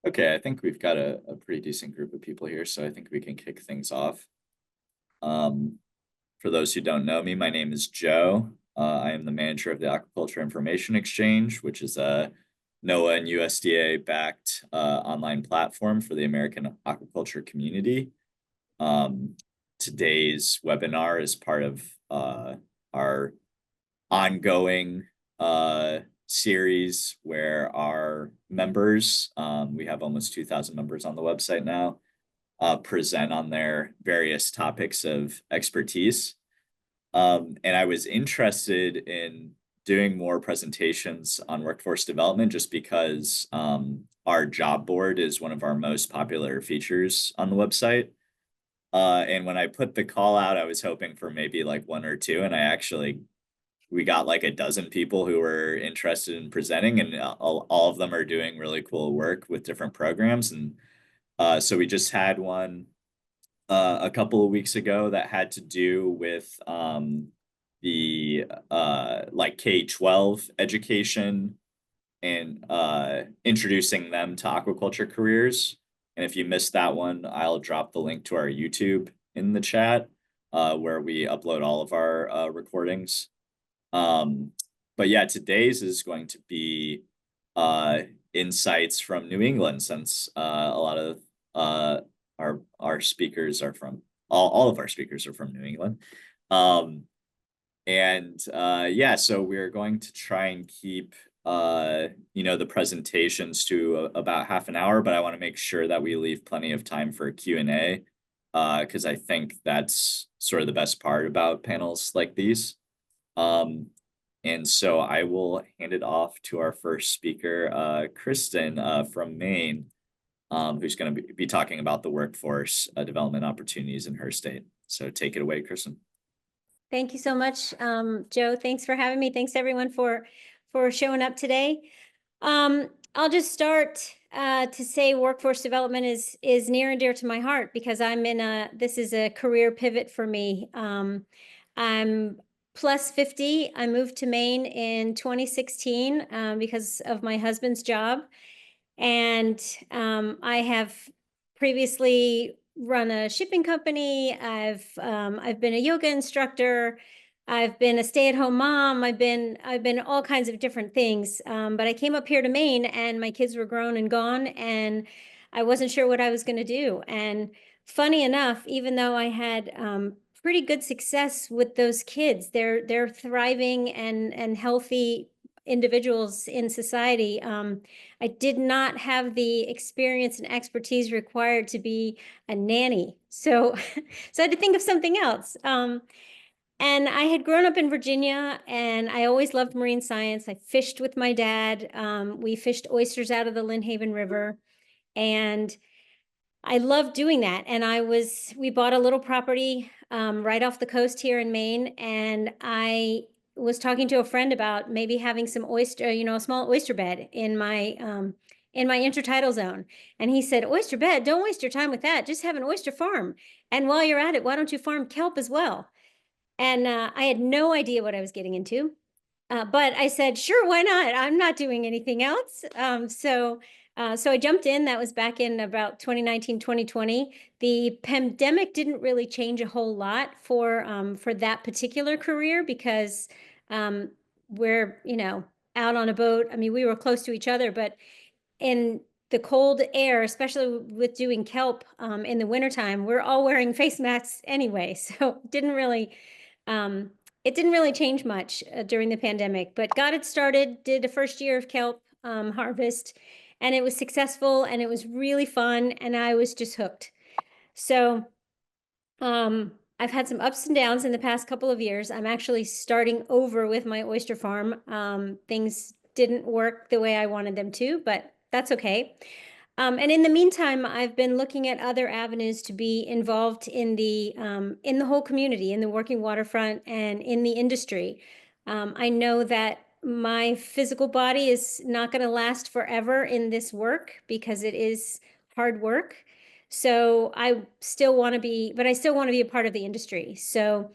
Okay, I think we've got a pretty decent group of people here, so I think we can kick things off. Um, for those who don't know me, my name is Joe. I am the manager of the Aquaculture Information Exchange, which is a NOAA and USDA backed online platform for the American aquaculture community. Um, Today's webinar is part of our ongoing series where our members, we have almost 2,000 members on the website now, present on their various topics of expertise. And I was interested in doing more presentations on workforce development just because our job board is one of our most popular features on the website. And when I put the call out, I was hoping for maybe like one or two, and we got like a dozen people who were interested in presenting, and all of them are doing really cool work with different programs. And so we just had one a couple of weeks ago that had to do with the like K-12 education and introducing them to aquaculture careers. And if you missed that one, I'll drop the link to our YouTube in the chat where we upload all of our recordings. But yeah, today's is going to be insights from New England, since a lot of our speakers are from all of our speakers are from New England. And yeah, so we're going to try and keep the presentations to about half an hour, but I want to make sure that we leave plenty of time for Q&A because I think that's sort of the best part about panels like these. And so I will hand it off to our first speaker, Kristen from Maine, who's going to be talking about the workforce development opportunities in her state. So take it away, Kristen. Thank you so much, Joe. Thanks for having me. Thanks everyone for showing up today. I'll just start to say workforce development is near and dear to my heart because this is a career pivot for me. I'm plus 50. I moved to Maine in 2016 because of my husband's job. And I have previously run a shipping company. I've been a yoga instructor. I've been a stay-at-home mom. I've been all kinds of different things. But I came up here to Maine and my kids were grown and gone and I wasn't sure what I was going to do. And funny enough, even though I had pretty good success with those kids, they're thriving and healthy individuals in society. I did not have the experience and expertise required to be a nanny. So, so I had to think of something else. And I had grown up in Virginia and I always loved marine science. I fished with my dad. We fished oysters out of the Lynnhaven River and I loved doing that. And we bought a little property right off the coast here in Maine. And I was talking to a friend about maybe having some oyster, a small oyster bed in my intertidal zone. And he said, oyster bed, don't waste your time with that. Just have an oyster farm. And while you're at it, why don't you farm kelp as well? And I had no idea what I was getting into. But I said, sure, why not? I'm not doing anything else. So I jumped in. That was back in about 2019, 2020. The pandemic didn't really change a whole lot for that particular career because we're, out on a boat. I mean, we were close to each other, but in the cold air, especially with doing kelp in the wintertime, we're all wearing face masks anyway. So it didn't really change much during the pandemic, but got it started, did a first year of kelp harvest, and it was successful and it was really fun and I was just hooked. So I've had some ups and downs in the past couple of years. I'm actually starting over with my oyster farm. Things didn't work the way I wanted them to, but that's okay. And in the meantime, I've been looking at other avenues to be involved in the whole community, in the working waterfront and in the industry. I know that my physical body is not going to last forever in this work because it is hard work. So I still want to be a part of the industry. So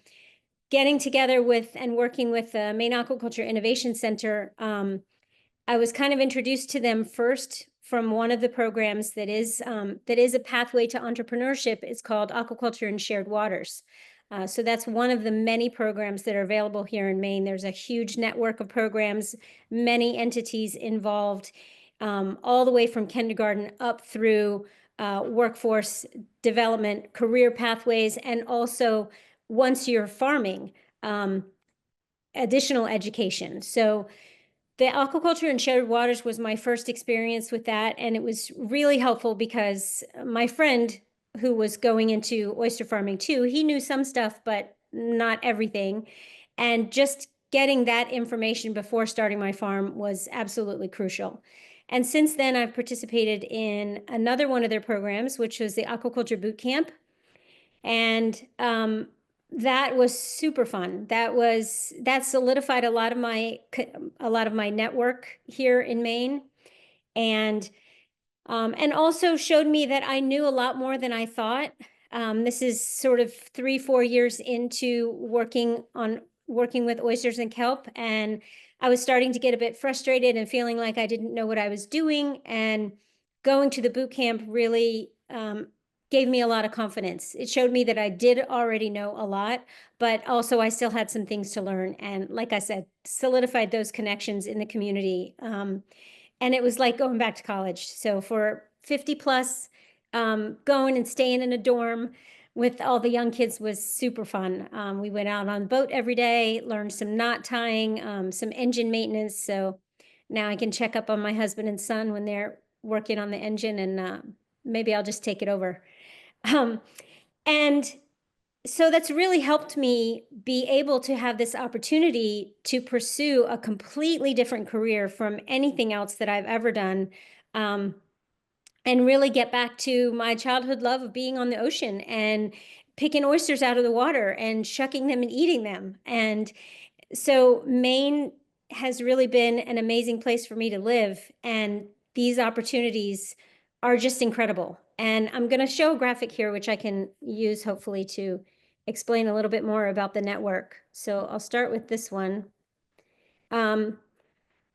getting together with and working with the Maine Aquaculture Innovation Center, I was kind of introduced to them first from one of the programs that is a pathway to entrepreneurship. It's called Aquaculture in Shared Waters. So that's one of the many programs that are available here in Maine. There's a huge network of programs, many entities involved, all the way from kindergarten up through workforce development, career pathways, and also once you're farming, additional education. So the aquaculture in shared waters was my first experience with that, and it was really helpful because my friend who was going into oyster farming too, he knew some stuff, but not everything. And just getting that information before starting my farm was absolutely crucial. And since then, I've participated in another one of their programs, which was the Aquaculture Boot Camp. And that was super fun. That solidified a lot of my network here in Maine, and also showed me that I knew a lot more than I thought. This is sort of 3-4 years into working with oysters and kelp, and I was starting to get a bit frustrated and feeling like I didn't know what I was doing. And going to the boot camp really gave me a lot of confidence. It showed me that I did already know a lot, but also I still had some things to learn. And like I said, solidified those connections in the community. And it was like going back to college. So for 50 plus, going and staying in a dorm with all the young kids was super fun. We went out on the boat every day, learned some knot tying, some engine maintenance. So now I can check up on my husband and son when they're working on the engine, and maybe I'll just take it over. And so that's really helped me be able to have this opportunity to pursue a completely different career from anything else that I've ever done, and really get back to my childhood love of being on the ocean and picking oysters out of the water and shucking them and eating them. And so Maine has really been an amazing place for me to live, and these opportunities are just incredible. And I'm going to show a graphic here, which I can use hopefully to explain a little bit more about the network. So I'll start with this one.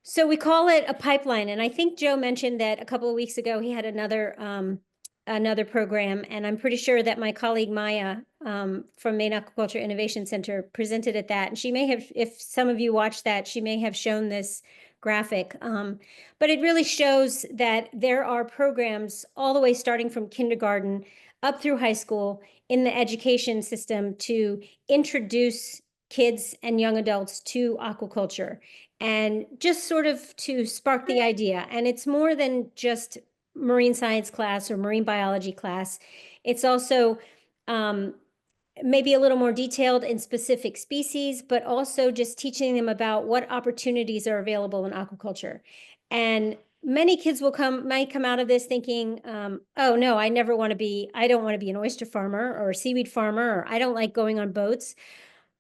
So we call it a pipeline, and I think Joe mentioned that a couple of weeks ago he had another program, and I'm pretty sure that my colleague Maya from Maine Aquaculture Innovation Center presented at that, and she may have, if some of you watched that, she may have shown this graphic, but it really shows that there are programs all the way starting from kindergarten up through high school in the education system to introduce kids and young adults to aquaculture, and just sort of to spark the idea. And it's more than just marine science class or marine biology class. It's also maybe a little more detailed in specific species, but also just teaching them about what opportunities are available in aquaculture. And many kids might come out of this thinking, oh no, I don't want to be an oyster farmer or a seaweed farmer, or I don't like going on boats.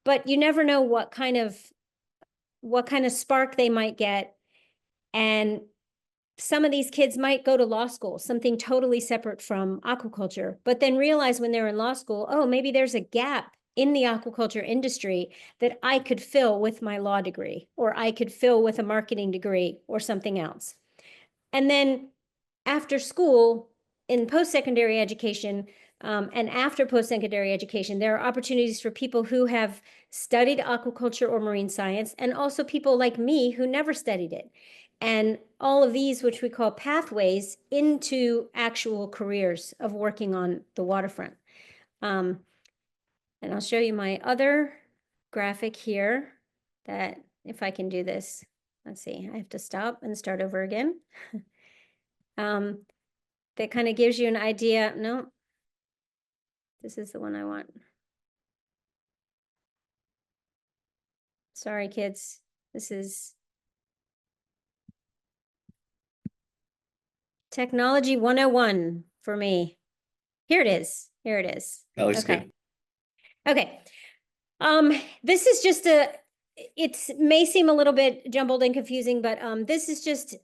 But you never know what kind of spark they might get. And some of these kids might go to law school, something totally separate from aquaculture, but then realize when they're in law school, oh, maybe there's a gap in the aquaculture industry that I could fill with my law degree, or I could fill with a marketing degree or something else. And then after school, in post-secondary education, and after post-secondary education, there are opportunities for people who have studied aquaculture or marine science, and also people like me who never studied it. And all of these, which we call pathways into actual careers of working on the waterfront. And I'll show you my other graphic here that, if I can do this, let's see, I have to stop and start over again. That kind of gives you an idea. No, this is the one I want. Sorry, kids. This is Technology 101 for me. Here it is. Here it is. That looks Okay. good. Okay. This is just it may seem a little bit jumbled and confusing, but this is just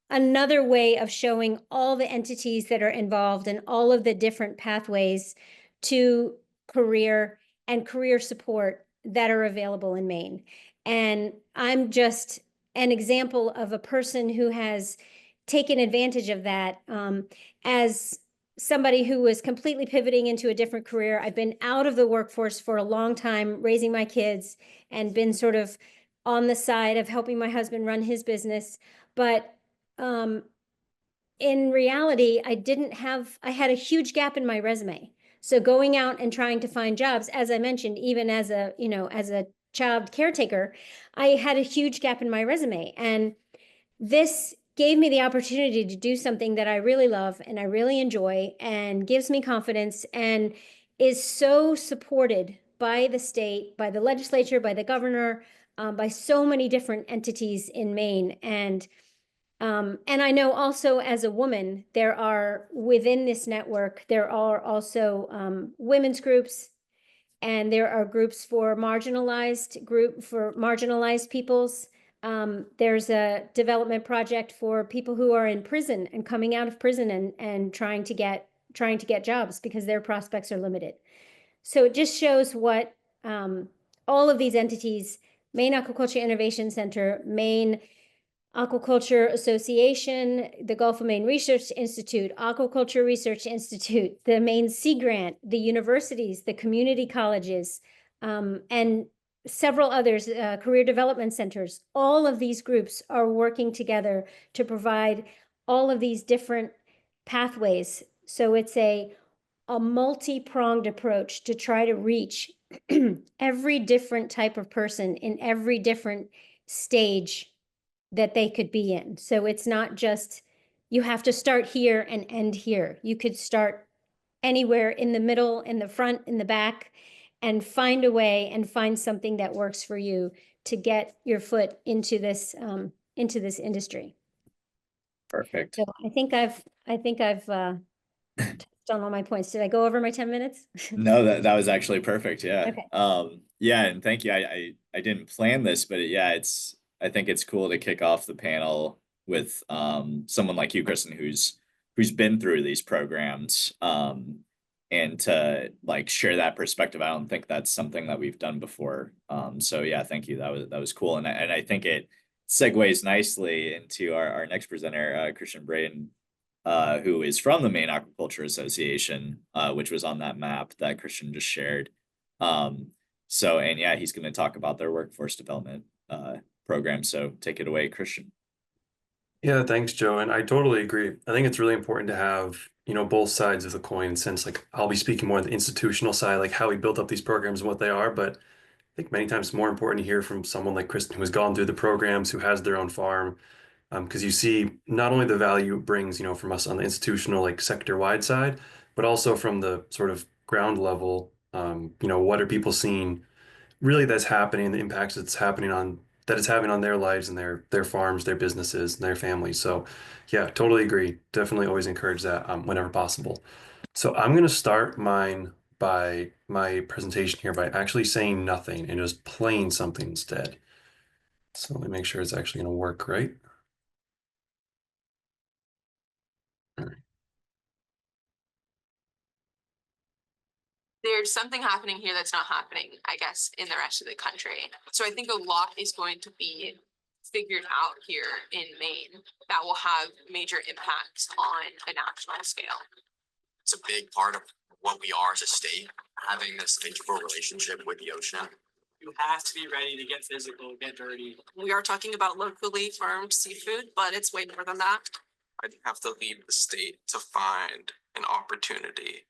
another way of showing all the entities that are involved and all of the different pathways to career and career support that are available in Maine. And I'm just an example of a person who has taken advantage of that. As somebody who was completely pivoting into a different career, I've been out of the workforce for a long time, raising my kids, and been sort of on the side of helping my husband run his business. But in reality, I had a huge gap in my resume. So going out and trying to find jobs, as I mentioned, even as a child caretaker, I had a huge gap in my resume. And this gave me the opportunity to do something that I really love and I really enjoy and gives me confidence and is so supported by the state, by the legislature, by the governor, by so many different entities in Maine. And I know also as a woman, there are within this network, there are also women's groups, and there are groups for marginalized peoples. There's a development project for people who are in prison and coming out of prison and trying to get jobs because their prospects are limited. So it just shows what all of these entities, Maine Aquaculture Innovation Center, Maine Aquaculture Association, the Gulf of Maine Research Institute, Aquaculture Research Institute, the Maine Sea Grant, the universities, the community colleges, and several others, career development centers. All of these groups are working together to provide all of these different pathways. So it's a multi-pronged approach to try to reach every different type of person in every different stage that they could be in. So it's not just you have to start here and end here. You could start anywhere in the middle, in the front, in the back, and find a way and find something that works for you to get your foot into this industry. Perfect. So I think I've touched on all my points. Did I go over my 10 minutes? No, that was actually perfect. Yeah. Okay. Yeah, and thank you. I didn't plan this, but yeah, I think it's cool to kick off the panel with someone like you, Kristen, who's been through these programs, and to like share that perspective. I don't think that's something that we've done before. So yeah, thank you. That was cool, and I think it segues nicely into our next presenter, Christian Braden, who is from the Maine Aquaculture Association, which was on that map that Christian just shared. And yeah, he's going to talk about their workforce development program. So take it away, Christian. Yeah, thanks, Joe. And I totally agree. I think it's really important to have, both sides of the coin, since like I'll be speaking more on the institutional side, like how we built up these programs and what they are. But I think many times it's more important to hear from someone like Kristen, who has gone through the programs, who has their own farm, because you see not only the value it brings, from us on the institutional, like sector-wide side, but also from the sort of ground level, what are people seeing really that's happening, the impacts that it's having on their lives and their farms, their businesses, and their families. So yeah, totally agree. Definitely always encourage that whenever possible. So I'm going to start my presentation here by actually saying nothing and just playing something instead. So let me make sure it's actually going to work right. All right. There's something happening here that's not happening, I guess, in the rest of the country. So I think a lot is going to be figured out here in Maine that will have major impacts on a national scale. It's a big part of what we are as a state, having this integral relationship with the ocean. You have to be ready to get physical, get dirty. We are talking about locally farmed seafood, but it's way more than that. I'd have to leave the state to find an opportunity.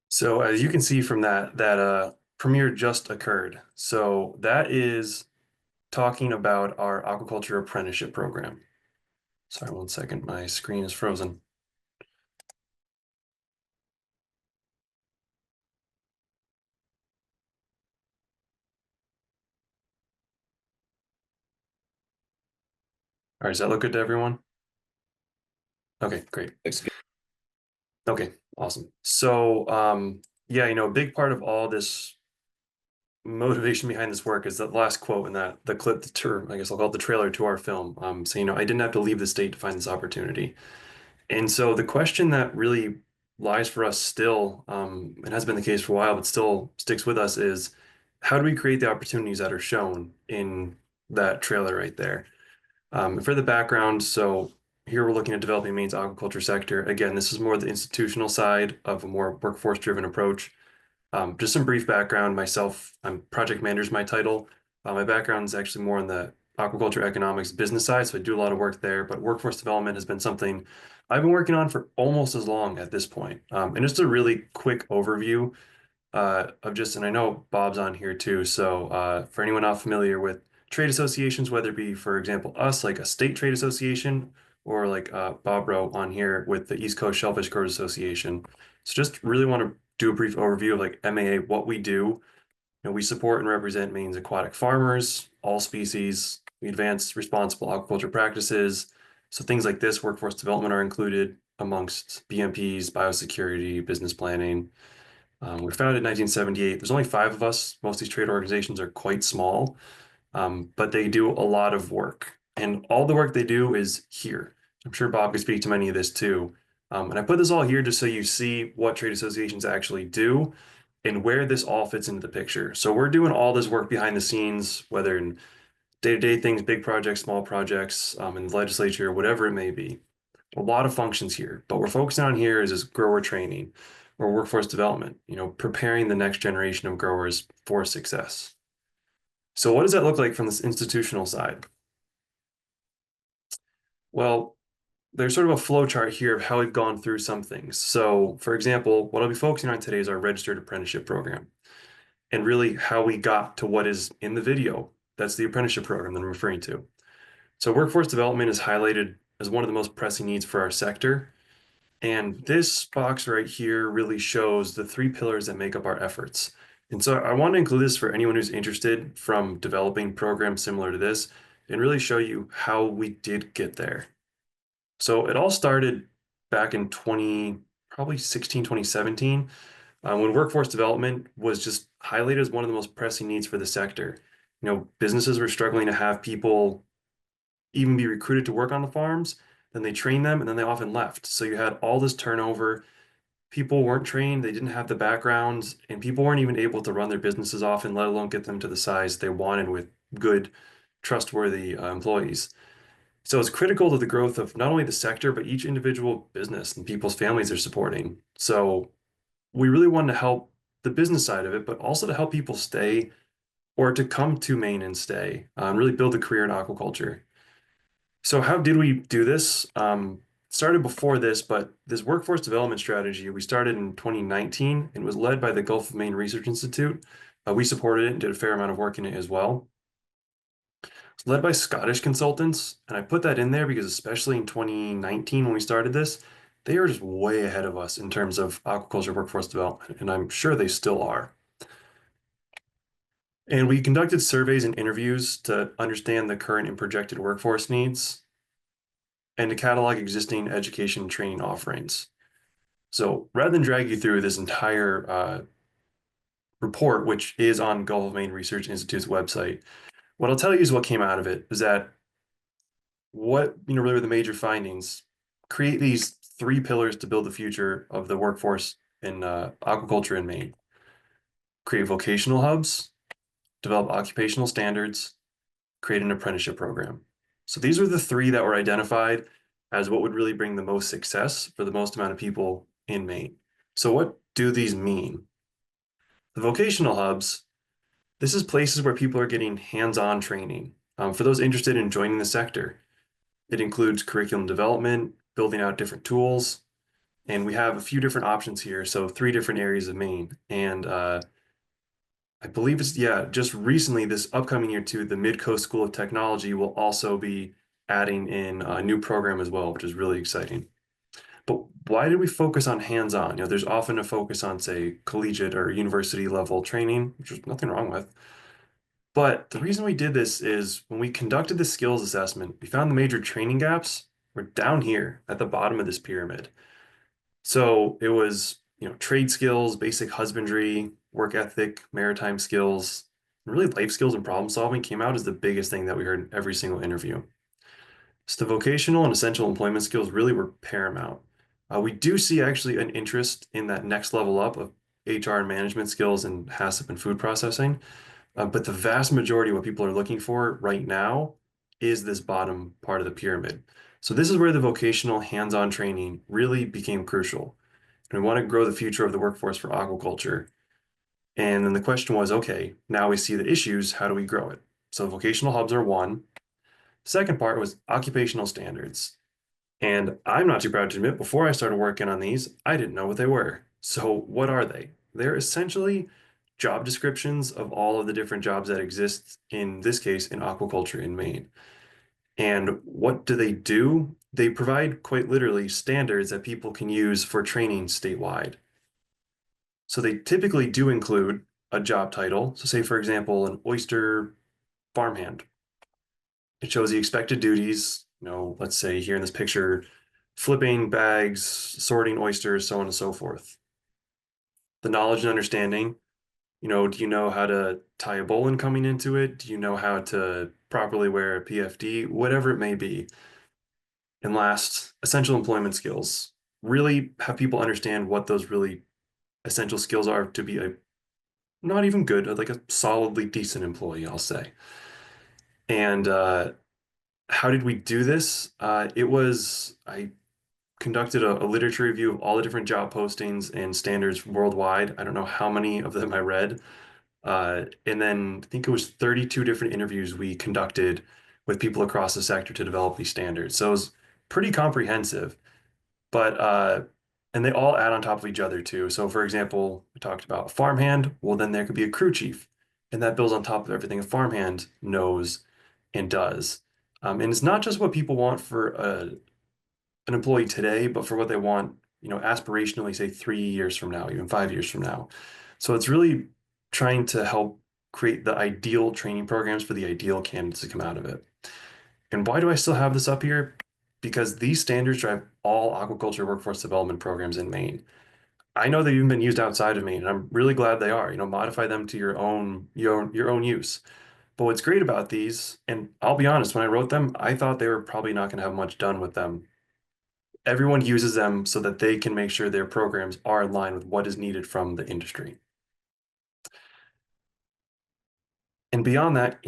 So as you can see from that premiere just occurred. So that is talking about our aquaculture apprenticeship program. Sorry, one second, my screen is frozen. All right, does that look good to everyone? Okay, great. Looks good. Okay, awesome. So yeah, a big part of all this motivation behind this work is that last quote in the clip, I guess I'll call it the trailer to our film. So I didn't have to leave the state to find this opportunity. And so the question that really lies for us still, and has been the case for a while, but still sticks with us, is how do we create the opportunities that are shown in that trailer right there? For the background, so here we're looking at developing Maine's aquaculture sector. Again, this is more the institutional side of a more workforce-driven approach. Just some brief background. Myself, I'm project manager is my title. My background is actually more on the aquaculture economics business side, so I do a lot of work there. But workforce development has been something I've been working on for almost as long at this point. And just a really quick overview of just, and I know Bob's on here too. So for anyone not familiar with trade associations, whether it be, for example, us, like a state trade association, or like Bob wrote on here with the East Coast Shellfish Growers Association. So just really want to do a brief overview of like MAA, what we do. You know, we support and represent Maine's aquatic farmers, all species. We advance responsible aquaculture practices. So things like this, workforce development, are included amongst BMPs, biosecurity, business planning. We were founded in 1978. There's only 5 of us. Most of these trade organizations are quite small, but they do a lot of work. And all the work they do is here. I'm sure Bob could speak to many of this too. And I put this all here just so you see what trade associations actually do and where this all fits into the picture. So we're doing all this work behind the scenes, whether in day-to-day things, big projects, small projects, in the legislature, whatever it may be. A lot of functions here, but we're focusing on here is grower training or workforce development, you know, preparing the next generation of growers for success. So what does that look like from this institutional side? Well, there's sort of a flow chart here of how we've gone through some things. So for example, what I'll be focusing on today is our registered apprenticeship program and really how we got to what is in the video. That's the apprenticeship program that I'm referring to. So workforce development is highlighted as one of the most pressing needs for our sector. And this box right here really shows the 3 pillars that make up our efforts. And so I want to include this for anyone who's interested from developing programs similar to this and really show you how we did get there. So it all started back in probably 2017, when workforce development was just highlighted as one of the most pressing needs for the sector. You know, businesses were struggling to have people even be recruited to work on the farms, then they trained them and then they often left. So you had all this turnover. People weren't trained, they didn't have the backgrounds, and people weren't even able to run their businesses often, let alone get them to the size they wanted with good, trustworthy employees. So it's critical to the growth of not only the sector, but each individual business and people's families they're supporting. So we really wanted to help the business side of it, but also to help people stay or to come to Maine and stay, and really build a career in aquaculture. So how did we do this? Started before this, but this workforce development strategy, we started in 2019 and was led by the Gulf of Maine Research Institute. We supported it and did a fair amount of work in it as well. It's led by Scottish consultants, and I put that in there because especially in 2019 when we started this, they are just way ahead of us in terms of aquaculture workforce development, and I'm sure they still are. And we conducted surveys and interviews to understand the current and projected workforce needs and to catalog existing education and training offerings. So rather than drag you through this entire report, which is on Gulf of Maine Research Institute's website, what I'll tell you is what came out of it is that really were the major findings. Create these 3 pillars to build the future of the workforce in aquaculture in Maine. Create vocational hubs, develop occupational standards, create an apprenticeship program. So these are the 3 that were identified as what would really bring the most success for the most amount of people in Maine. So what do these mean? The vocational hubs, this is places where people are getting hands-on training. For those interested in joining the sector, it includes curriculum development, building out different tools, and we have a few different options here. So 3 different areas of Maine. And I believe it's, just recently, this upcoming year too, the Mid-Coast School of Technology will also be adding in a new program as well, which is really exciting. But why did we focus on hands-on? You know, there's often a focus on, say, collegiate or university level training, which there's nothing wrong with. But the reason we did this is when we conducted the skills assessment, we found the major training gaps were down here at the bottom of this pyramid. So it was, you know, trade skills, basic husbandry, work ethic, maritime skills, and really life skills and problem solving came out as the biggest thing that we heard in every single interview. So the vocational and essential employment skills really were paramount. We do see actually an interest in that next level up of HR and management skills and HACCP and food processing, But the vast majority of what people are looking for right now is this bottom part of the pyramid. So this is where the vocational hands-on training really became crucial. And we want to grow the future of the workforce for aquaculture. And then the question was, okay, now we see the issues, how do we grow it? So vocational hubs are one. Second part was occupational standards. And I'm not too proud to admit, before I started working on these, I didn't know what they were. So what are they? They're essentially job descriptions of all of the different jobs that exist, in this case, in aquaculture in Maine. And what do? They provide quite literally standards that people can use for training statewide. So they typically do include a job title. So say, for example, an oyster farmhand. It shows the expected duties, let's say here in this picture, flipping bags, sorting oysters, so on and so forth. The knowledge and understanding, do you know how to tie a bowline coming into it? Do you know how to properly wear a PFD? Whatever it may be. And last, essential employment skills. Really have people understand what those really essential skills are to be a not even good, like a solidly decent employee, I'll say. And how did we do this? I conducted a literature review of all the different job postings and standards worldwide. I don't know how many of them I read. And then I think it was 32 different interviews we conducted with people across the sector to develop these standards. So it was pretty comprehensive, but and they all add on top of each other too. So for example, we talked about farmhand. Well, then there could be a crew chief, and that builds on top of everything a farmhand knows and does. And it's not just what people want for an employee today, but for what they want, aspirationally, say 3 years from now, even 5 years from now. So it's really trying to help create the ideal training programs for the ideal candidates to come out of it. And why do I still have this up here? Because these standards drive all aquaculture workforce development programs in Maine. I know they've even been used outside of Maine, and I'm really glad they are. Modify them to your own use. But what's great about these, and I'll be honest, when I wrote them, I thought they were probably not going to have much done with them. Everyone uses them so that they can make sure their programs are in line with what is needed from the industry. And beyond that,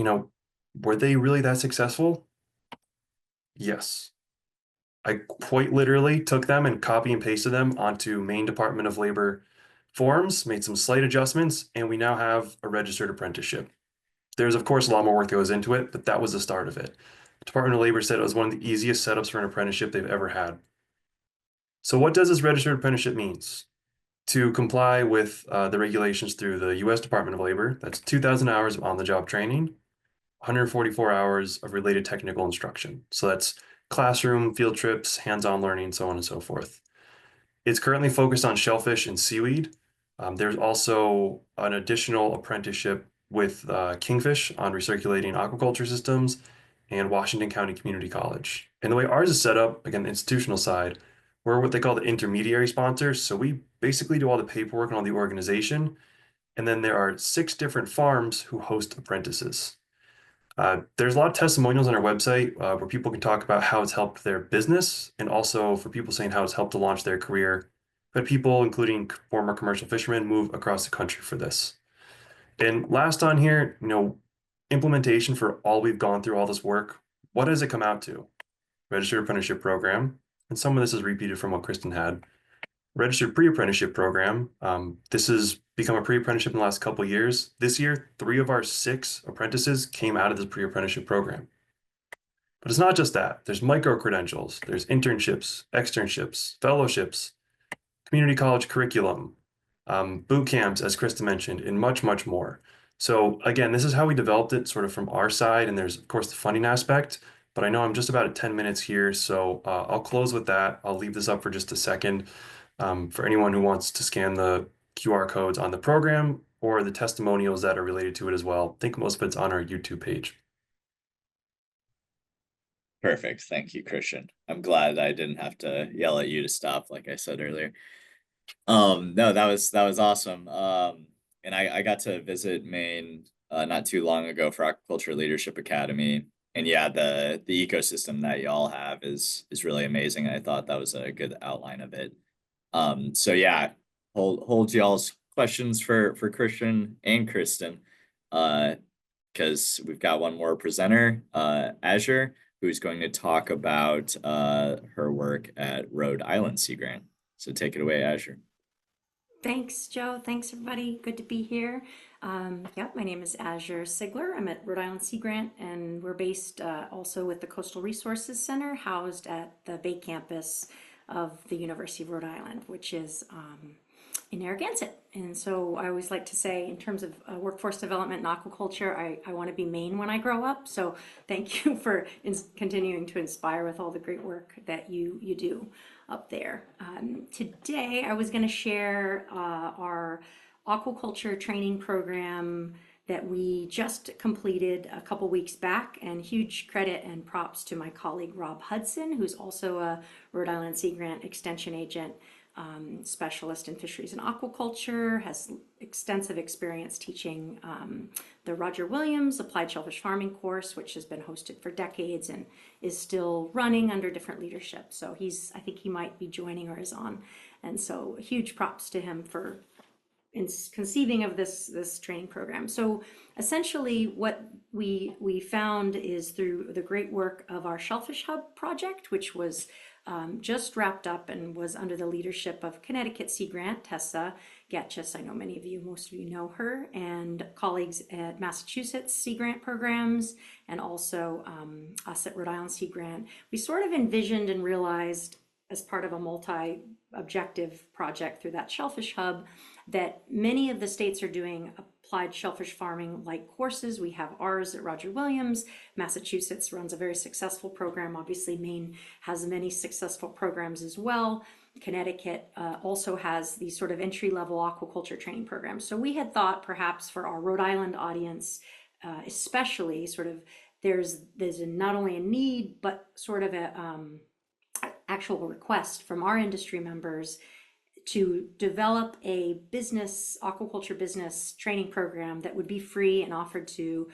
were they really that successful? Yes. I quite literally took them and copy and pasted them onto Maine Department of Labor forms, made some slight adjustments, and we now have a registered apprenticeship. There's, of course, a lot more work that goes into it, but that was the start of it. The Department of Labor said it was one of the easiest setups for an apprenticeship they've ever had. So what does this registered apprenticeship means? To comply with the regulations through the U.S. Department of Labor, that's 2,000 hours of on-the-job training, 144 hours of related technical instruction. So that's classroom, field trips, hands-on learning, so on and so forth. It's currently focused on shellfish and seaweed. There's also an additional apprenticeship with Kingfish on recirculating aquaculture systems and Washington County Community College. And the way ours is set up, again, the institutional side, we're what they call the intermediary sponsors. So we basically do all the paperwork and all the organization. And then there are 6 different farms who host apprentices. There's a lot of testimonials on our website where people can talk about how it's helped their business, and also for people saying how it's helped to launch their career. But people, including former commercial fishermen, move across the country for this. And last on here, implementation for all we've gone through, all this work, what does it come out to? Registered apprenticeship program, and some of this is repeated from what Kristen had. Registered pre-apprenticeship program. This has become a pre-apprenticeship in the last couple of years. This year, 3 of our 6 apprentices came out of this pre-apprenticeship program. But it's not just that. There's micro-credentials, there's internships, externships, fellowships, community college curriculum, boot camps, as Kristen mentioned, and much, much more. So again, this is how we developed it sort of from our side, and there's, of course, the funding aspect. But I know I'm just about at 10 minutes here, so I'll close with that. I'll leave this up for just a second. For anyone who wants to scan the QR codes on the program or the testimonials that are related to it as well. I think most of it's on our YouTube page. Perfect. Thank you, Christian. I'm glad I didn't have to yell at you to stop, like I said earlier. No, that was awesome. And I got to visit Maine not too long ago for Aquaculture Leadership Academy. And yeah, the ecosystem that y'all have is really amazing. I thought that was a good outline of it. So yeah, hold y'all's questions for Christian and Kristen. because we've got one more presenter, Azure, who's going to talk about her work at Rhode Island Sea Grant. So take it away, Azure. Thanks, Joe. Thanks, everybody. Good to be here. My name is Azure Sigler. I'm at Rhode Island Sea Grant, and we're based also with the Coastal Resources Center, housed at the Bay campus of the University of Rhode Island, which is in Narragansett. And so I always like to say, in terms of workforce development and aquaculture, I want to be Maine when I grow up. So thank you for continuing to inspire with all the great work that you do up there. Today, I was going to share our aquaculture training program that we just completed a couple weeks back, and huge credit and props to my colleague Rob Hudson, who's also a Rhode Island Sea Grant Extension agent, specialist in fisheries and aquaculture, has extensive experience teaching the Roger Williams Applied Shellfish Farming course, which has been hosted for decades and is still running under different leadership. So I think he might be joining or is on. And so huge props to him for conceiving of this training program. So essentially what we found is through the great work of our Shellfish Hub project, which was just wrapped up and was under the leadership of Connecticut Sea Grant, Tessa Gatchis. I know most of you know her, and colleagues at Massachusetts Sea Grant programs, and also us at Rhode Island Sea Grant. We sort of envisioned and realized, as part of a multi-objective project through that Shellfish Hub, that many of the states are doing applied shellfish farming like courses. We have ours at Roger Williams. Massachusetts runs a very successful program. Obviously, Maine has many successful programs as well. Connecticut also has these sort of entry-level aquaculture training programs. So we had thought perhaps for our Rhode Island audience, especially, sort of there's not only a need, but sort of a actual request from our industry members to develop a aquaculture business training program that would be free and offered to,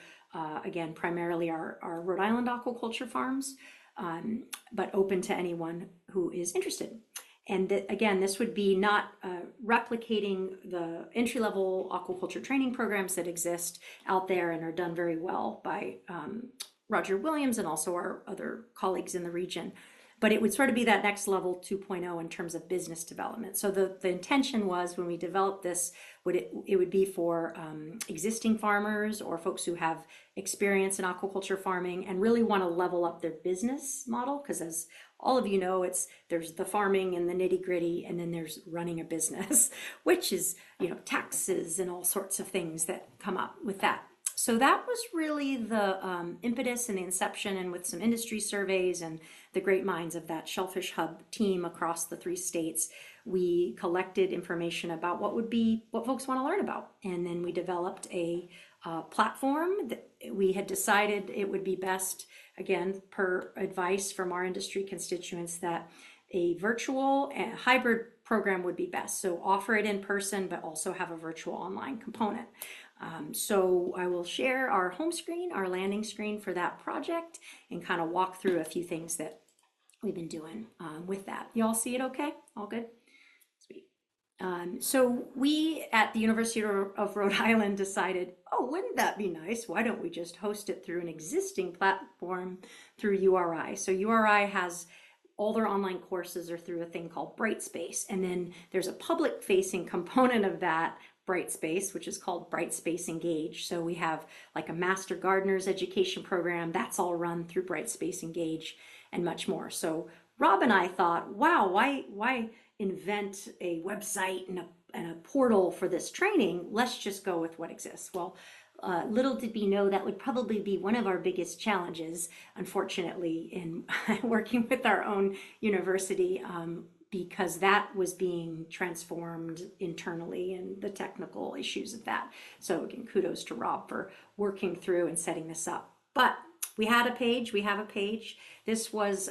again, primarily our Rhode Island aquaculture farms, but open to anyone who is interested. And again, this would be not replicating the entry-level aquaculture training programs that exist out there and are done very well by Roger Williams and also our other colleagues in the region. But it would sort of be that next level 2.0 in terms of business development. So the intention was, when we developed this, it would be for existing farmers or folks who have experience in aquaculture farming and really want to level up their business model. Because as all of you know, there's the farming and the nitty gritty, and then there's running a business, which is, taxes and all sorts of things that come up with that. So that was really the impetus and the inception, and with some industry surveys and the great minds of that Shellfish Hub team across the 3 states, we collected information about what folks want to learn about. And then we developed a platform that we had decided it would be best, again, per advice from our industry constituents, that a virtual and hybrid program would be best. So offer it in person, but also have a virtual online component. So I will share our home screen, our landing screen for that project, and kind of walk through a few things that we've been doing with that. You all see it okay? All good? Sweet. So we at the University of Rhode Island decided, wouldn't that be nice? Why don't we just host it through an existing platform through URI? So URI has all their online courses are through a thing called Brightspace. And then there's a public facing component of that Brightspace, which is called Brightspace Engage. So we have like a Master Gardener's education program that's all run through Brightspace Engage, and much more. So Rob and I thought, wow, why invent a website and a portal for this training? Let's just go with what exists. Well, little did we know that would probably be one of our biggest challenges, unfortunately, in working with our own university, because that was being transformed internally and the technical issues of that. So again, kudos to Rob for working through and setting this up. But we have a page. This was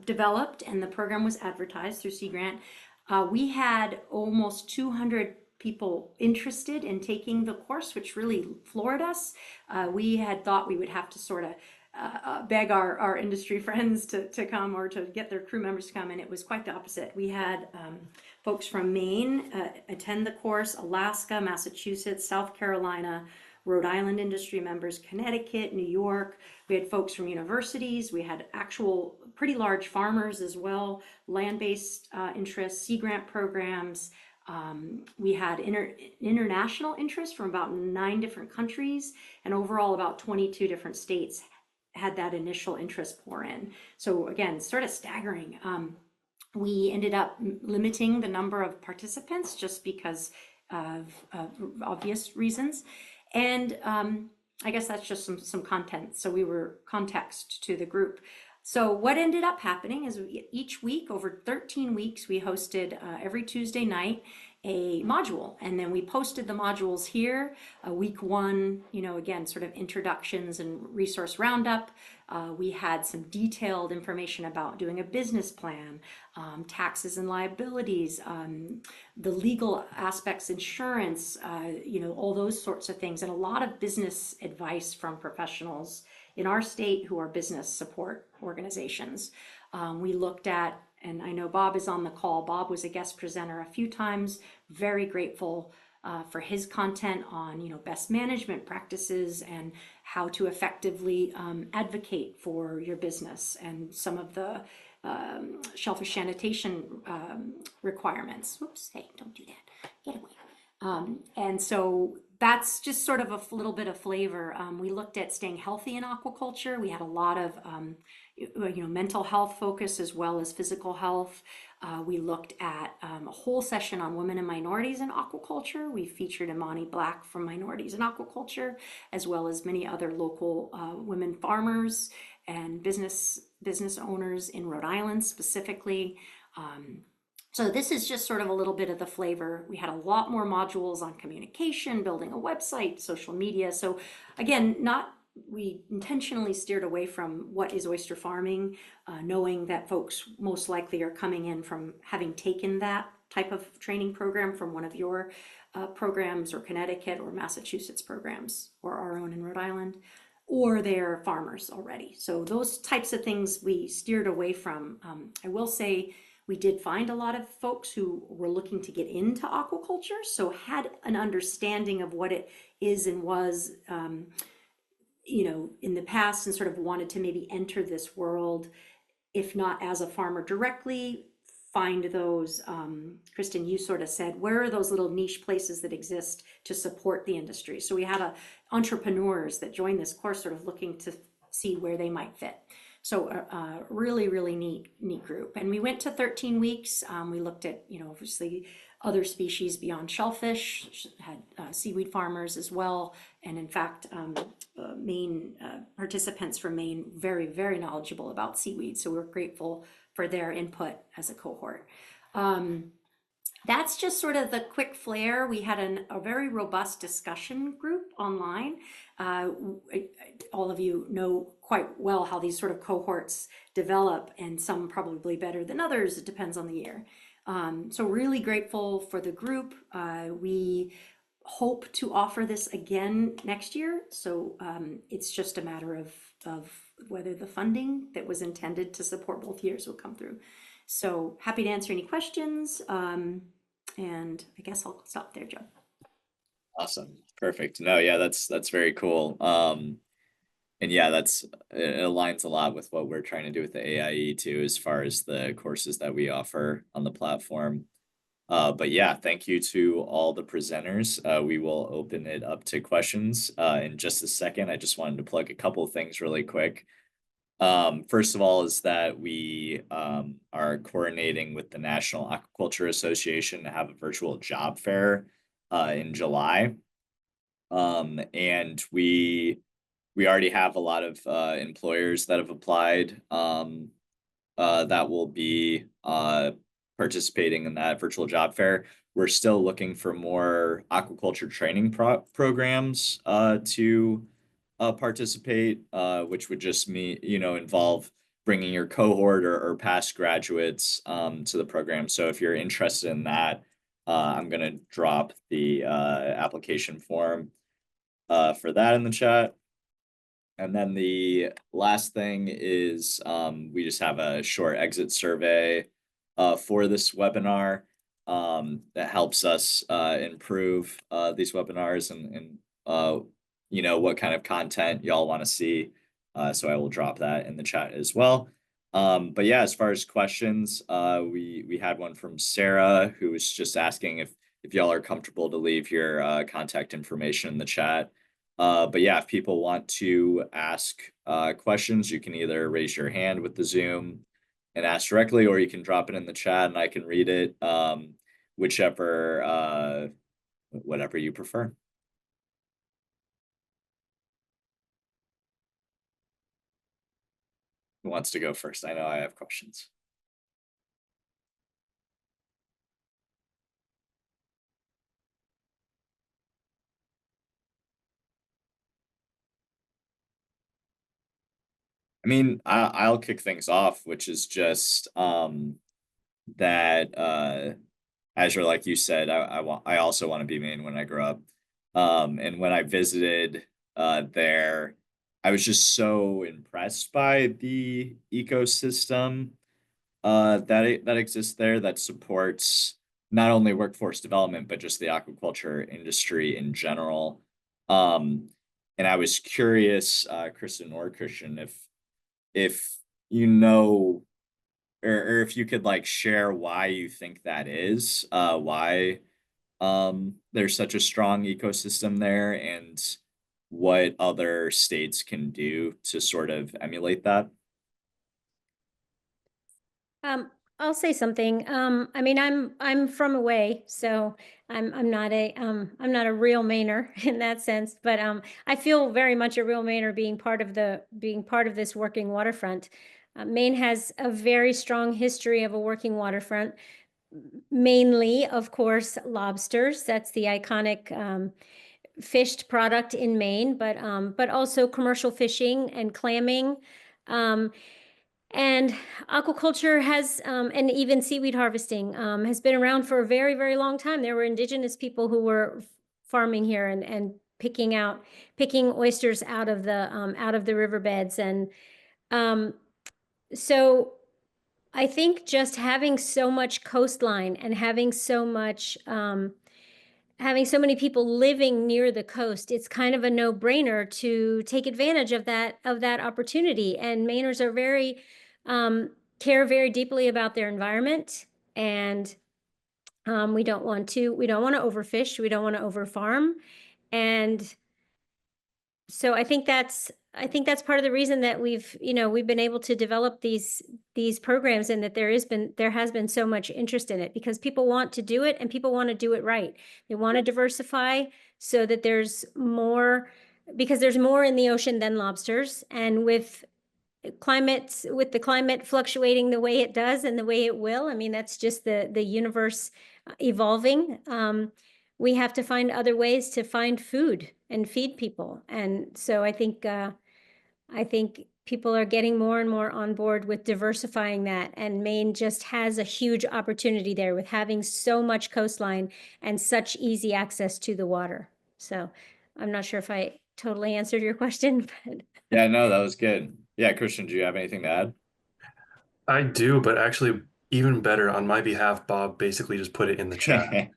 developed, and the program was advertised through Sea Grant. We had almost 200 people interested in taking the course, which really floored us. We had thought we would have to sort of beg our industry friends to come or to get their crew members to come, and it was quite the opposite. We had folks from Maine attend the course, Alaska, Massachusetts, South Carolina, Rhode Island industry members, Connecticut, New York. We had folks from universities. We had actual pretty large farmers as well, land-based interests, Sea Grant programs. We had international interest from about 9 different countries, and overall about 22 different states had that initial interest pour in. So again, sort of staggering. We ended up limiting the number of participants just because of obvious reasons. And I guess that's just some content. So we were context to the group. So what ended up happening is each week, over 13 weeks, we hosted every Tuesday night a module, and then we posted the modules here. Week 1, again, sort of introductions and resource roundup. We had some detailed information about doing a business plan, taxes and liabilities, the legal aspects, insurance, all those sorts of things, and a lot of business advice from professionals in our state who are business support organizations. We looked at, and I know Bob is on the call. Bob was a guest presenter a few times. Very grateful for his content on, best management practices and how to effectively advocate for your business and some of the shellfish sanitation requirements. Whoops, hey, don't do that. Get away. And so that's just sort of a little bit of flavor. We looked at staying healthy in aquaculture. We had a lot of mental health focus as well as physical health. We looked at a whole session on women and minorities in aquaculture. We featured Imani Black from Minorities in Aquaculture, as well as many other local women farmers and business owners in Rhode Island specifically. So this is just sort of a little bit of the flavor. We had a lot more modules on communication, building a website, social media. So again, we intentionally steered away from what is oyster farming, knowing that folks most likely are coming in from having taken that type of training program from one of your programs, or Connecticut or Massachusetts programs, or our own in Rhode Island, or they're farmers already. So those types of things we steered away from. I will say we did find a lot of folks who were looking to get into aquaculture, so had an understanding of what it is and was in the past, and sort of wanted to maybe enter this world, if not as a farmer directly, find those, Kristen, you sort of said, where are those little niche places that exist to support the industry? So we had entrepreneurs that joined this course sort of looking to see where they might fit. So really, really neat group. And we went to 13 weeks. We looked at, obviously other species beyond shellfish, had seaweed farmers as well. And in fact, Maine participants from Maine, very, very knowledgeable about seaweed. So we're grateful for their input as a cohort. That's just sort of the quick flair. We had a very robust discussion group online. All of you know quite well how these sort of cohorts develop, and some probably better than others. It depends on the year. So really grateful for the group. We hope to offer this again next year. So it's just a matter of whether the funding that was intended to support both years will come through. So happy to answer any questions. And I guess I'll stop there, Joe. Awesome. Perfect. No, yeah, that's very cool. And yeah, it aligns a lot with what we're trying to do with the AIE too, as far as the courses that we offer on the platform. But yeah, thank you to all the presenters. We will open it up to questions in just a second. I just wanted to plug a couple of things really quick. First of all is that we are coordinating with the National Aquaculture Association to have a virtual job fair in July. And we already have a lot of employers that have applied that will be participating in that virtual job fair. We're still looking for more aquaculture training programs to participate, which would just involve bringing your cohort or past graduates to the program. So if you're interested in that, I'm going to drop the application form for that in the chat. And then the last thing is we just have a short exit survey for this webinar that helps us improve these webinars and you know, what kind of content y'all want to see. So I will drop that in the chat as well. But yeah, as far as questions, we had one from Sarah who was just asking if y'all are comfortable to leave your contact information in the chat. But yeah, if people want to ask questions, you can either raise your hand with the Zoom and ask directly, or you can drop it in the chat and I can read it, whichever, whatever you prefer. Who wants to go first? I know I have questions. I mean, I'll kick things off, which is just that Azure, like you said, I also want to be Maine when I grow up. And when I visited there, I was just so impressed by the ecosystem that exists there that supports not only workforce development, but just the aquaculture industry in general. And I was curious, Kristen or Christian, if you know, or if you could like share why you think that is, why there's such a strong ecosystem there and what other states can do to sort of emulate that. I'll say something. I mean, I'm from away, so I'm not a real Mainer in that sense, but I feel very much a real Mainer being part of this working waterfront. Maine has a very strong history of a working waterfront, mainly, of course, lobsters. That's the iconic fished product in Maine, but also commercial fishing and clamming. And aquaculture has, and even seaweed harvesting, has been around for a very, very long time. There were indigenous people who were farming here and picking oysters out of the riverbeds. And so I think just having so much coastline and having so many people living near the coast, it's kind of a no-brainer to take advantage of that opportunity. And Mainers are care very deeply about their environment, and we don't want to overfish, we don't want to overfarm, and so I think that's part of the reason that we've been able to develop these programs, and that there has been so much interest in it, because people want to do it and people want to do it right. They want to diversify so that there's more, because there's more in the ocean than lobsters. And with the climate fluctuating the way it does and the way it will, I mean, that's just the universe evolving. We have to find other ways to find food and feed people. And so I think people are getting more and more on board with diversifying that. And Maine just has a huge opportunity there with having so much coastline and such easy access to the water. So I'm not sure if I totally answered your question, but Yeah, no, that was good. Yeah, Christian, do you have anything to add? I do, but actually, even better, on my behalf, Bob basically just put it in the chat.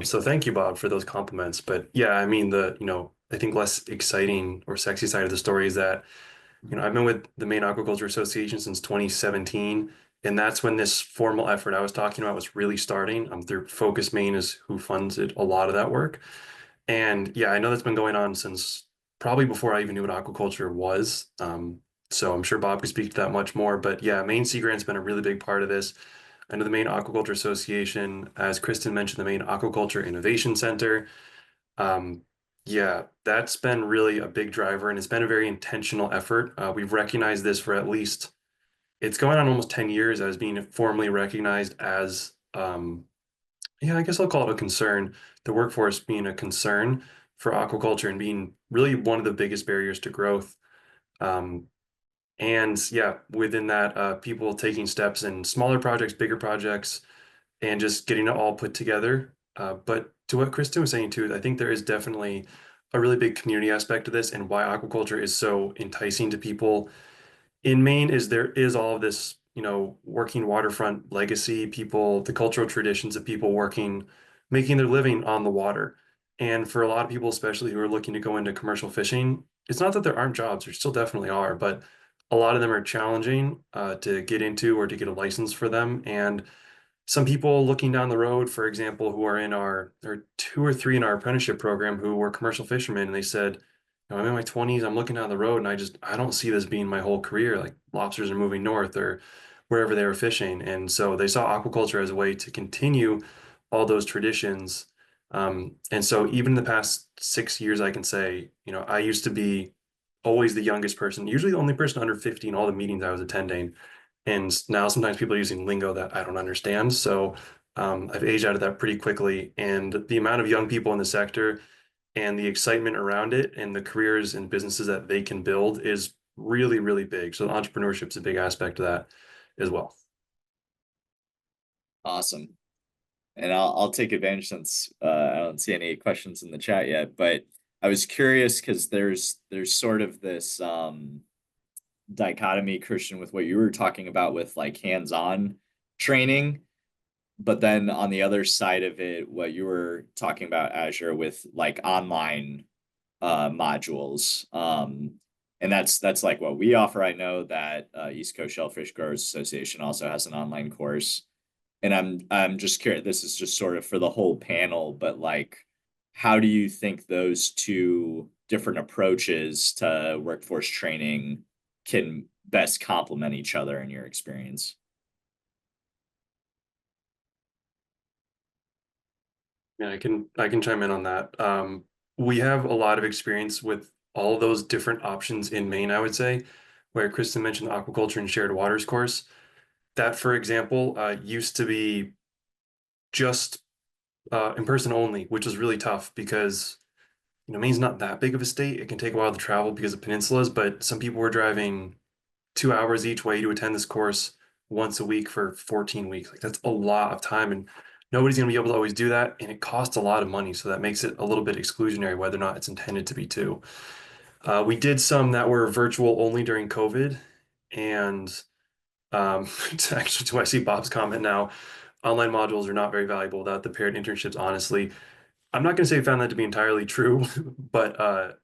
So thank you, Bob, for those compliments. But yeah, I mean, I think less exciting or sexy side of the story is that, I've been with the Maine Aquaculture Association since 2017, and that's when this formal effort I was talking about was really starting. Through Focus Maine is who funds it, a lot of that work. And yeah, I know that's been going on since probably before I even knew what aquaculture was. So I'm sure Bob could speak to that much more. But yeah, Maine Sea Grant's been a really big part of this. I know the Maine Aquaculture Association, as Kristen mentioned, the Maine Aquaculture Innovation Center. Yeah, that's been really a big driver, and it's been a very intentional effort. We've recognized this for it's going on almost 10 years as being formally recognized as, yeah, I guess I'll call it a concern, the workforce being a concern for aquaculture and being really one of the biggest barriers to growth. And yeah, within that, people taking steps in smaller projects, bigger projects, and just getting it all put together. But to what Kristen was saying too, I think there is definitely a really big community aspect to this and why aquaculture is so enticing to people in Maine is there is all of this, working waterfront legacy, people, the cultural traditions of people working, making their living on the water. And for a lot of people, especially who are looking to go into commercial fishing, it's not that there aren't jobs, there still definitely are, but a lot of them are challenging to get into or to get a license for them. And some people looking down the road, for example, who are there are 2 or 3 in our apprenticeship program who were commercial fishermen, and they said, I'm in my 20s, I'm looking down the road, and I don't see this being my whole career. Like lobsters are moving north or wherever they were fishing. And so they saw aquaculture as a way to continue all those traditions. And so even in the past 6 years, I can say, I used to be always the youngest person, usually the only person under 50 in all the meetings I was attending. And now sometimes people are using lingo that I don't understand. So I've aged out of that pretty quickly. And the amount of young people in the sector and the excitement around it and the careers and businesses that they can build is really, really big. So entrepreneurship is a big aspect of that as well. Awesome. And I'll take advantage since I don't see any questions in the chat yet, but I was curious because there's sort of this dichotomy, Christian, with what you were talking about with like hands-on training, but then on the other side of it, what you were talking about, Azure, with like online modules. And that's like what we offer. I know that East Coast Shellfish Growers Association also has an online course. And I'm just curious, this is just sort of for the whole panel, but like, how do you think those two different approaches to workforce training can best complement each other in your experience? Yeah, I can chime in on that. We have a lot of experience with all those different options in Maine, I would say, where Kristen mentioned the aquaculture and shared waters course. That, for example, used to be just in person only, which was really tough because Maine's not that big of a state. It can take a while to travel because of peninsulas, but some people were driving 2 hours each way to attend this course once a week for 14 weeks. Like that's a lot of time, and nobody's going to be able to always do that, and it costs a lot of money, so that makes it a little bit exclusionary, whether or not it's intended to be too. We did some that were virtual only during COVID, and actually, do I see Bob's comment now? Online modules are not very valuable without the paired internships, honestly. I'm not going to say I found that to be entirely true, but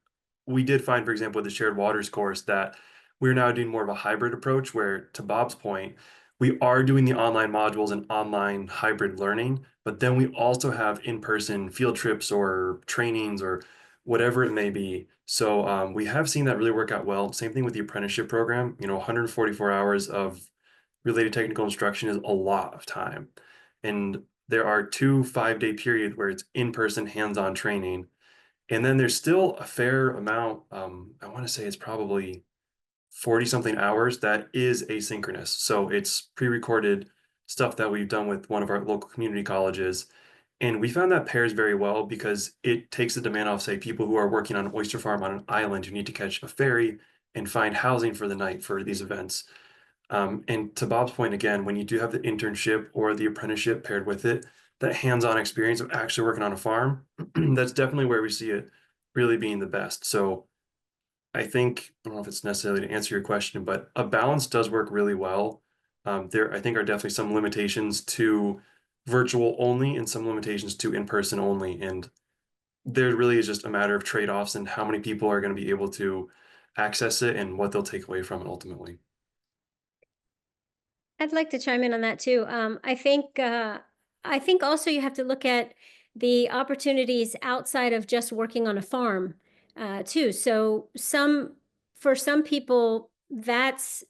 we did find, for example, with the shared waters course that we're now doing more of a hybrid approach where, to Bob's point, we are doing the online modules and online hybrid learning, but then we also have in-person field trips or trainings or whatever it may be. So we have seen that really work out well. Same thing with the apprenticeship program. 144 hours of related technical instruction is a lot of time. And there are 2 5-day periods where it's in-person hands-on training. And then there's still a fair amount, I want to say it's probably 40 something hours that is asynchronous. So it's pre-recorded stuff that we've done with one of our local community colleges. And we found that pairs very well because it takes the demand off, say, people who are working on an oyster farm on an island who need to catch a ferry and find housing for the night for these events. And to Bob's point, again, when you do have the internship or the apprenticeship paired with it, that hands-on experience of actually working on a farm, that's definitely where we see it really being the best. So I don't know if it's necessarily to answer your question, but a balance does work really well. There, I think, are definitely some limitations to virtual only and some limitations to in-person only. And there really is just a matter of trade-offs and how many people are going to be able to access it and what they'll take away from it ultimately. I'd like to chime in on that too. I think also you have to look at the opportunities outside of just working on a farm, too. So for some people, that's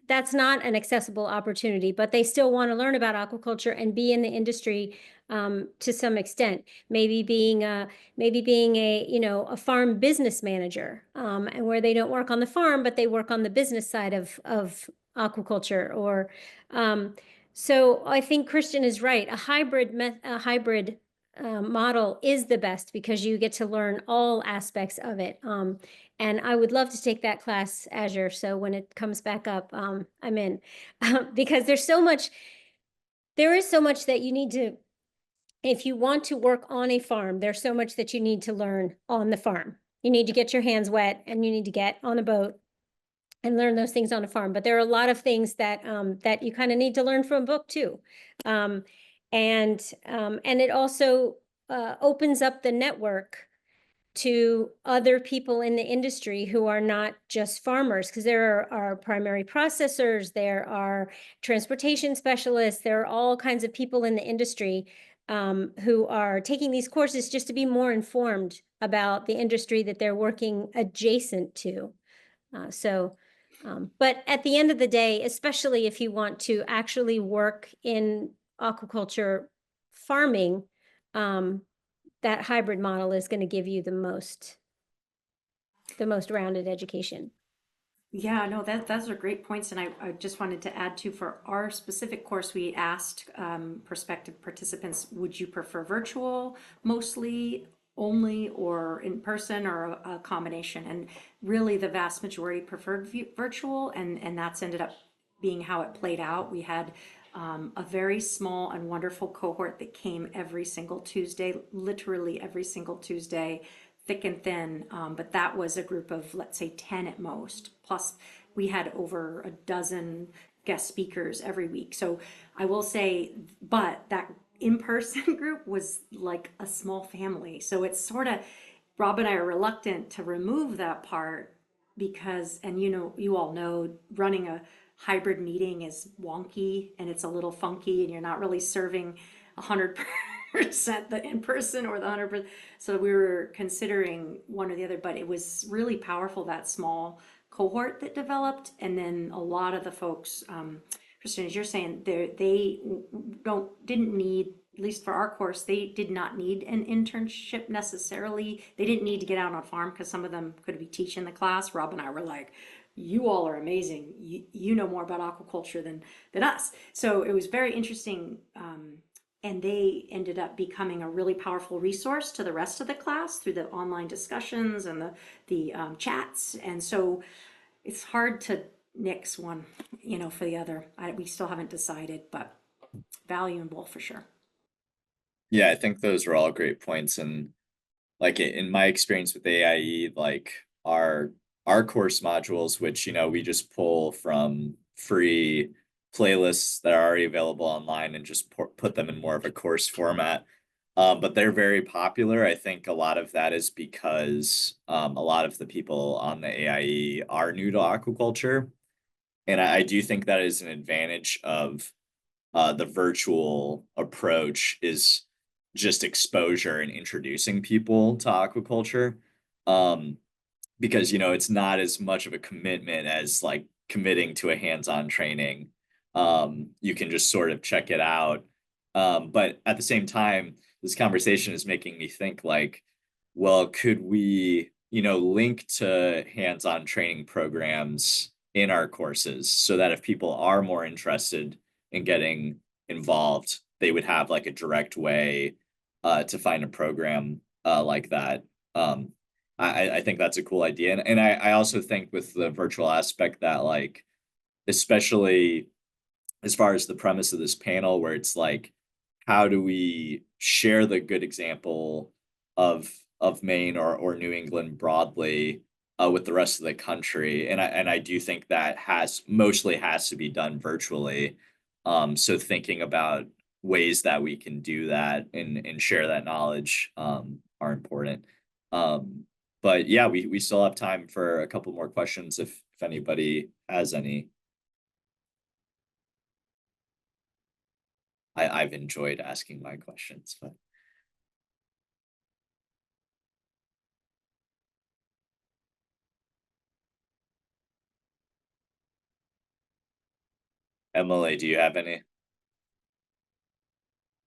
not an accessible opportunity, but they still want to learn about aquaculture and be in the industry to some extent. Maybe being a a farm business manager, and where they don't work on the farm, but they work on the business side of aquaculture. Or so I think Christian is right. A hybrid model is the best because you get to learn all aspects of it. And I would love to take that class, Azure. So when it comes back up, I'm in because there is so much that you need to, if you want to work on a farm, there's so much that you need to learn on the farm. You need to get your hands wet, and you need to get on a boat and learn those things on a farm. But there are a lot of things that that you kind of need to learn from a book too. And it also opens up the network to other people in the industry who are not just farmers, because there are primary processors, there are transportation specialists, there are all kinds of people in the industry who are taking these courses just to be more informed about the industry that they're working adjacent to. But at the end of the day, especially if you want to actually work in aquaculture farming, that hybrid model is going to give you the most rounded education. Yeah, no, those are great points. And I just wanted to add too, for our specific course, we asked prospective participants, would you prefer virtual mostly, only, or in person, or a combination? And really the vast majority preferred virtual, and that's ended up being how it played out. We had a very small and wonderful cohort that came every single Tuesday, literally every single Tuesday, thick and thin, but that was a group of, let's say, 10 at most. Plus, we had over a dozen guest speakers every week. So I will say, but that in-person group was like a small family. So it's sort of, Rob and I are reluctant to remove that part because, and you all know, running a hybrid meeting is wonky and it's a little funky, and you're not really serving 100% the in-person or the 100%. So we were considering one or the other, but it was really powerful, that small cohort that developed. And then a lot of the folks, Kristen, as you're saying, they didn't need, at least for our course, they did not need an internship necessarily. They didn't need to get out on a farm because some of them could be teaching the class. Rob and I were like, you all are amazing. You know more about aquaculture than us. So it was very interesting. And they ended up becoming a really powerful resource to the rest of the class through the online discussions and the chats. And so it's hard to nix one, for the other. We still haven't decided, but valuable for sure. Yeah, I think those are all great points. And like in my experience with AIE, like our course modules, which, we just pull from free playlists that are already available online and just put them in more of a course format. But they're very popular. I think a lot of that is because a lot of the people on the AIE are new to aquaculture. And I do think that is an advantage of the virtual approach, is just exposure and introducing people to aquaculture. Because, it's not as much of a commitment as like committing to a hands-on training. You can just sort of check it out. But at the same time, this conversation is making me think like, well, could we, link to hands-on training programs in our courses so that if people are more interested in getting involved, they would have like a direct way to find a program like that. I think that's a cool idea. And I also think with the virtual aspect that, like, especially as far as the premise of this panel, where it's like, how do we share the good example of Maine or New England broadly with the rest of the country? And I do think that mostly has to be done virtually. So thinking about ways that we can do that and share that knowledge are important. But yeah, we still have time for a couple more questions if anybody has any. I've enjoyed asking my questions, but Emily, do you have any? I'm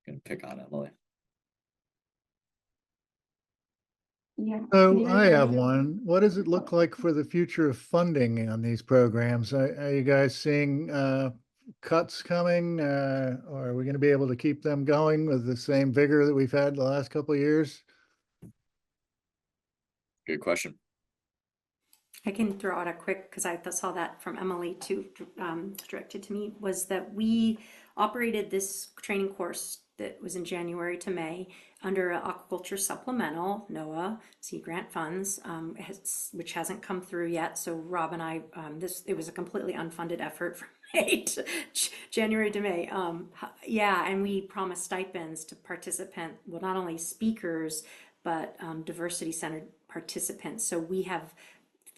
gonna pick on Emily. Yeah. So I have one. What does it look like for the future of funding on these programs? Are you guys seeing cuts coming? Or are we going to be able to keep them going with the same vigor that we've had the last couple of years? Good question. I can throw out a quick, because I saw that from Emily too, directed to me, was that we operated this training course that was in January to May under aquaculture supplemental, NOAA Sea Grant funds, which hasn't come through yet. So Rob and I, it was a completely unfunded effort from January to May. Yeah, and we promised stipends to well, not only speakers, but diversity-centered participants. So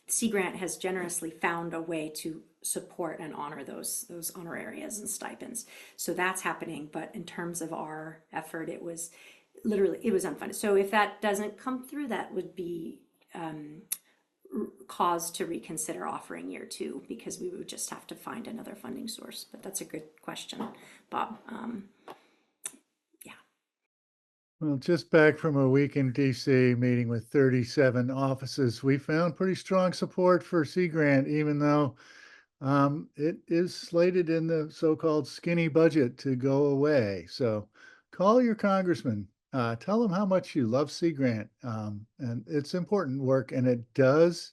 Sea Grant has generously found a way to support and honor those honorarias and stipends. So that's happening. But in terms of our effort, it was unfunded. So if that doesn't come through, that would be cause to reconsider offering year 2, because we would just have to find another funding source. But that's a good question, Bob. Well, just back from a week in DC meeting with 37 offices, we found pretty strong support for Sea Grant, even though it is slated in the so-called skinny budget to go away. So call your congressman, tell them how much you love Sea Grant, and it's important work, and it does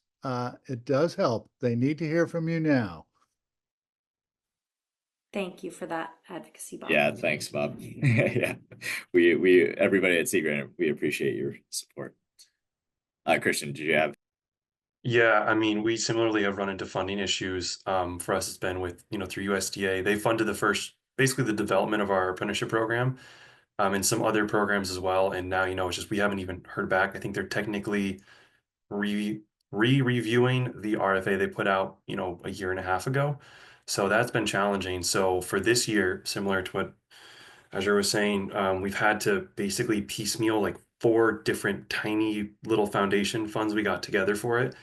help. They need to hear from you now. Thank you for that advocacy, Bob. Yeah, thanks, Bob. Yeah, we everybody at Sea Grant, we appreciate your support. Christian, did you have? Yeah, I mean, we similarly have run into funding issues. For us, it's been with, through USDA. They funded basically the development of our apprenticeship program, and some other programs as well. And now, it's just we haven't even heard back. I think they're technically reviewing the RFA they put out, a year and a half ago. So that's been challenging. So for this year, similar to what Azure was saying, we've had to basically piecemeal like 4 different tiny little foundation funds we got together for it.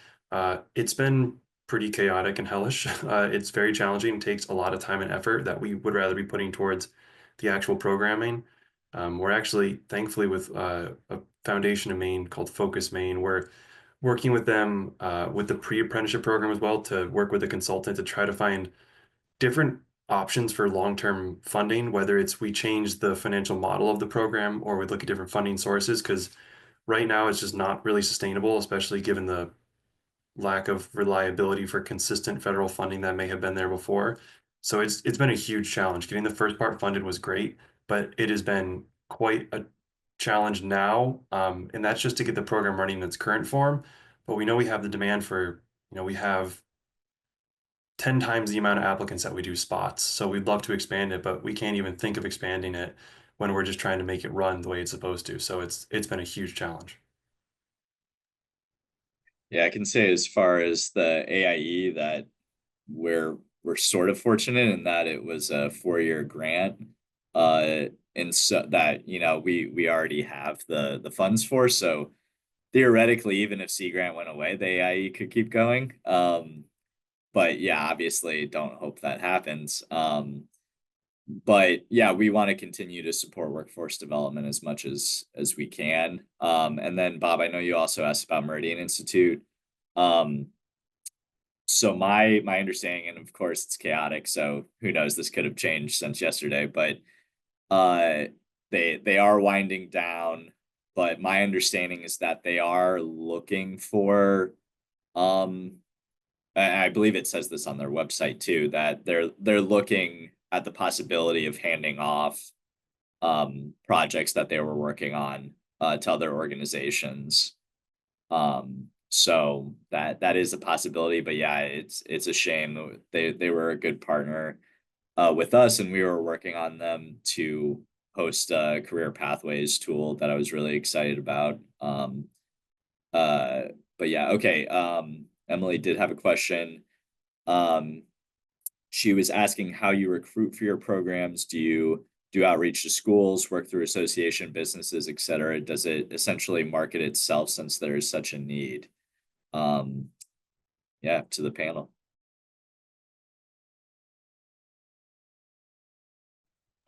It's been pretty chaotic and hellish. It's very challenging. It takes a lot of time and effort that we would rather be putting towards the actual programming. We're actually, thankfully, with a foundation in Maine called Focus Maine, we're working with them with the pre-apprenticeship program as well, to work with a consultant to try to find different options for long-term funding, whether it's we change the financial model of the program or we look at different funding sources, because right now it's just not really sustainable, especially given the lack of reliability for consistent federal funding that may have been there before. So it's been a huge challenge. Getting the first part funded was great, but it has been quite a challenge now. And that's just to get the program running in its current form. But we know we have the demand for, we have 10 times the amount of applicants that we do spots. So we'd love to expand it, but we can't even think of expanding it when we're just trying to make it run the way it's supposed to. So it's been a huge challenge. Yeah, I can say as far as the AIE that we're sort of fortunate in that it was a 4-year grant, and so that we already have the funds for. So theoretically, even if Sea Grant went away, the AIE could keep going. But yeah, obviously, don't hope that happens. But yeah, we want to continue to support workforce development as much as we can. And then Bob, I know you also asked about Meridian Institute. So my understanding, and of course it's chaotic, so who knows, this could have changed since yesterday, but they are winding down. But my understanding is that they are looking for I believe it says this on their website too, that they're looking at the possibility of handing off projects that they were working on to other organizations. So that is a possibility, but yeah, it's a shame. They were a good partner with us, and we were working on them to host a career pathways tool that I was really excited about. But yeah, okay. Emily did have a question. She was asking how you recruit for your programs. Do you do outreach to schools, work through association businesses, etc.? Does it essentially market itself since there is such a need? Yeah, to the panel.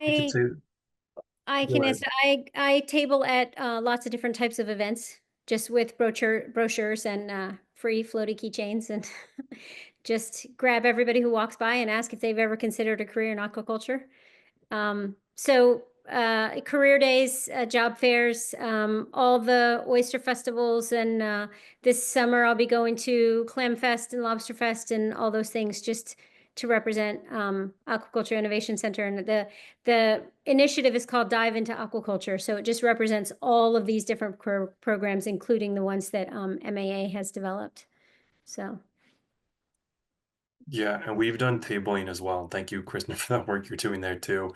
I can answer. I table at lots of different types of events, just with brochures and free floaty keychains, and just grab everybody who walks by and ask if they've ever considered a career in aquaculture. So career days, job fairs, all the oyster festivals, and this summer I'll be going to Clam Fest and Lobster Fest and all those things, just to represent Aquaculture Innovation Center. And the initiative is called Dive into Aquaculture. So it just represents all of these different programs, including the ones that MAA has developed. So. Yeah, and we've done tabling as well. Thank you, Kristen, for that work you're doing there too.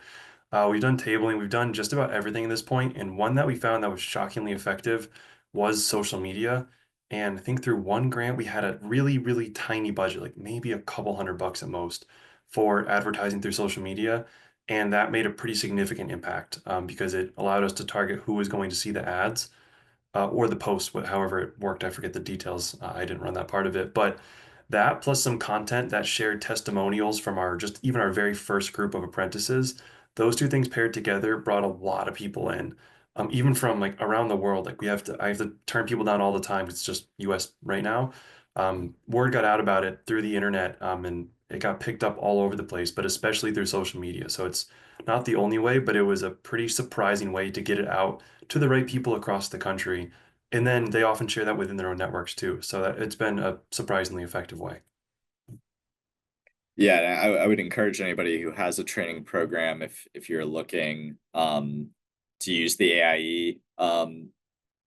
We've done tabling, we've done just about everything at this point, and one that we found that was shockingly effective was social media. And I think through one grant, we had a really, really tiny budget, like maybe a couple $100 at most, for advertising through social media. And that made a pretty significant impact because it allowed us to target who was going to see the ads or the post, however it worked. I forget the details. I didn't run that part of it, but that plus some content that shared testimonials from even our very first group of apprentices, those two things paired together brought a lot of people in, even from like around the world. Like I have to turn people down all the time. It's just US right now. Word got out about it through the internet, and it got picked up all over the place, but especially through social media. So it's not the only way, but it was a pretty surprising way to get it out to the right people across the country. And then they often share that within their own networks too. So it's been a surprisingly effective way. Yeah, and I would encourage anybody who has a training program, if you're looking to use the AIE,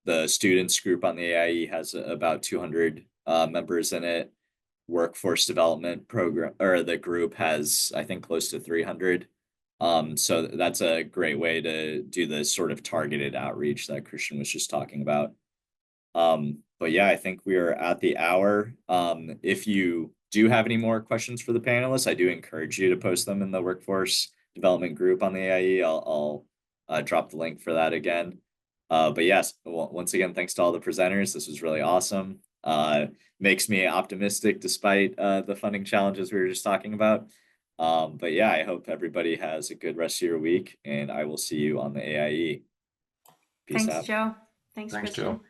the students group on the AIE has about 200 members in it. Workforce development program, or the group, has I think close to 300. So that's a great way to do the sort of targeted outreach that Christian was just talking about. But yeah, I think we are at the hour. If you do have any more questions for the panelists, I do encourage you to post them in the workforce development group on the AIE. I'll drop the link for that again. But yes, once again, thanks to all the presenters. This was really awesome. Makes me optimistic despite the funding challenges we were just talking about. But yeah, I hope everybody has a good rest of your week, and I will see you on the AIE. Peace Thanks, out. Joe. Thanks, Thanks, Kristen. Joe.